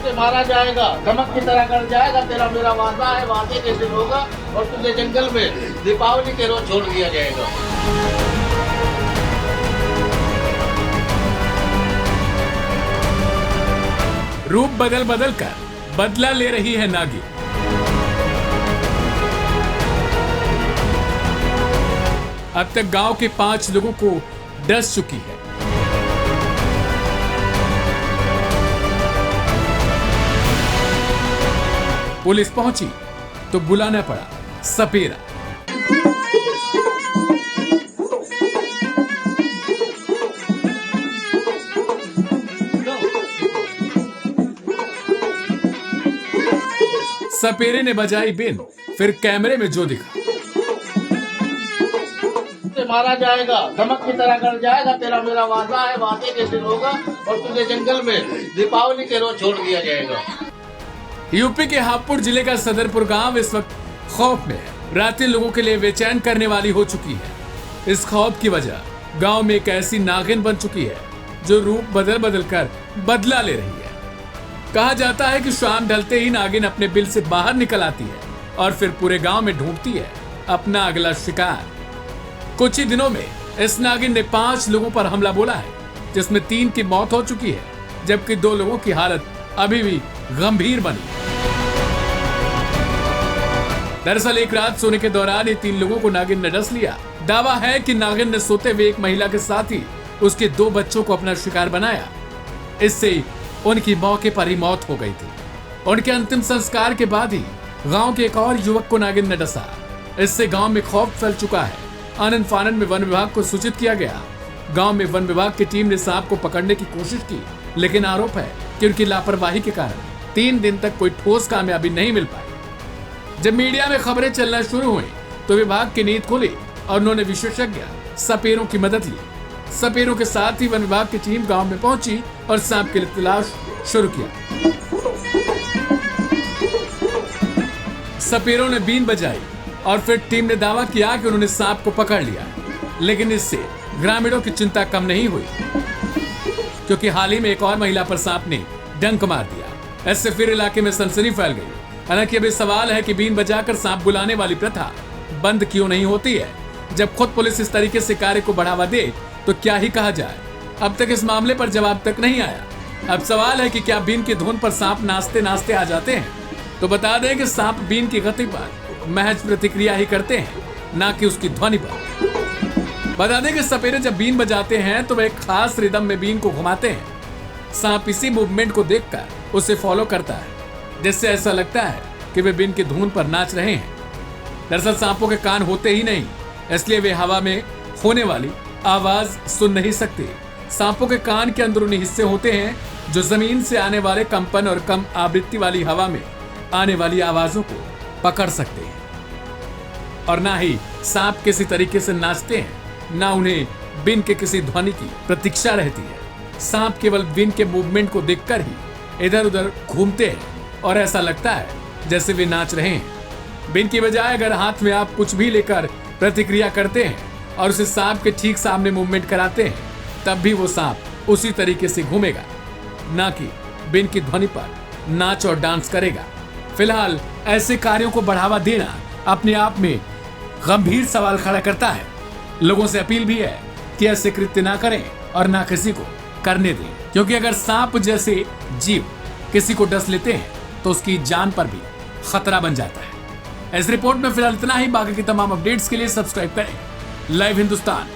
तुझे मारा जाएगा, धमक की तरह कर जाएगा, तेरा मेरा वादा है, वादे के दिन होगा और तुझे जंगल में दीपावली के रोज छोड़ दिया जाएगा। रूप बदल बदल कर बदला ले रही है नागिन। अब तक गांव के 5 लोगों को डस चुकी है। पुलिस पहुंची तो बुलाना पड़ा सपेरा। सपेरे ने बजाई बिन, फिर कैमरे में जो दिखा। तुझे मारा जाएगा, धमक की तरह कर जाएगा, तेरा मेरा वादा है, वादे के दिन होगा और तुझे जंगल में दीपावली के रोज छोड़ दिया जाएगा। यूपी के हापुड़ जिले का सदरपुर गांव इस वक्त खौफ में है। रातें लोगों के लिए बेचैन करने वाली हो चुकी है। इस खौफ की वजह गांव में एक ऐसी नागिन बन चुकी है जो रूप बदल बदल कर बदला ले रही है। कहा जाता है कि शाम ढलते ही नागिन अपने बिल से बाहर निकल आती है और फिर पूरे गांव में ढूंढती है अपना अगला शिकार। कुछ ही दिनों में इस नागिन ने 5 लोगों पर हमला बोला है, जिसमें 3 की मौत हो चुकी है, जबकि 2 लोगों की हालत अभी भी गंभीर बनी। दरअसल एक रात सोने के दौरान ये 3 लोगों को नागिन ने डस लिया। दावा है कि नागिन ने सोते हुए एक महिला के साथ ही उसके 2 बच्चों को अपना शिकार बनाया। इससे उनकी मौके पर ही मौत हो गई थी। उनके अंतिम संस्कार के बाद ही गांव के एक और युवक को नागिन ने डसा। इससे गांव में खौफ फैल चुका है। आनन फानन में वन विभाग को सूचित किया गया। गांव में वन विभाग की टीम ने सांप को पकड़ने की कोशिश की, लेकिन आरोप है कि उनकी लापरवाही के कारण 3 दिन तक कोई ठोस कामयाबी नहीं मिल पाई। जब मीडिया में खबरें चलना शुरू हुई तो विभाग की नींद खुली और उन्होंने विशेषज्ञ सपेरों की मदद ली। सपेरों के साथ ही वन विभाग की टीम गांव में पहुंची और सांप की तलाश शुरू किया। सपेरों ने बीन बजाई और फिर टीम ने दावा किया कि उन्होंने सांप को पकड़ लिया। लेकिन इससे ग्रामीणों की चिंता कम नहीं हुई, क्योंकि हाल ही में एक और महिला पर सांप ने डंक मार दिया। इससे फिर इलाके में सनसनी फैल गई। हालांकि अभी सवाल है कि बीन बजाकर सांप बुलाने वाली प्रथा बंद क्यों नहीं होती है। जब खुद पुलिस इस तरीके से कार्य को बढ़ावा दे तो क्या ही कहा जाए। अब तक इस मामले पर जवाब तक नहीं आया। अब सवाल है कि क्या बीन की धुन पर सांप नाचते नाचते आ जाते हैं। तो बता दें कि सांप बीन की गति पर महज प्रतिक्रिया ही करते हैं, ना कि उसकी ध्वनि पर। बता दें कि सपेरे जब बीन बजाते हैं तो वे एक खास रिदम में बीन को घुमाते हैं। सांप इसी मूवमेंट को देखकर उसे फॉलो करता है, जिससे ऐसा लगता है कि वे बीन की धुन पर नाच रहे हैं। दरअसल सांपों के कान होते ही नहीं, इसलिए वे हवा में होने वाली आवाज सुन नहीं सकते। सांपों के कान के अंदरूनी हिस्से होते हैं जो जमीन से आने वाले कंपन और कम आवृत्ति वाली हवा में आने वाली आवाजों को पकड़ सकते हैं। और ना ही सांप किसी तरीके से नाचते हैं, ना उन्हें बिन के किसी ध्वनि की प्रतीक्षा रहती है। सांप केवल बिन के मूवमेंट को देखकर ही इधर उधर घूमते हैं और ऐसा लगता है जैसे वे नाच रहे हैं। बिन की बजाय अगर हाथ में आप कुछ भी लेकर प्रतिक्रिया करते हैं और उसे सांप के ठीक सामने मूवमेंट कराते हैं, तब भी वो सांप उसी तरीके से घूमेगा, ना कि बिन की ध्वनि पर नाच और डांस करेगा। फिलहाल ऐसे कार्यों को बढ़ावा देना अपने आप में गंभीर सवाल खड़ा करता है। लोगों से अपील भी है कि ऐसे कृत्य ना करें और ना किसी को करने दें, क्योंकि अगर सांप जैसे जीव किसी को डस लेते हैं तो उसकी जान पर भी खतरा बन जाता है। इस रिपोर्ट में फिलहाल इतना ही। बाकी की तमाम अपडेट्स के लिए सब्सक्राइब करें लाइव हिंदुस्तान।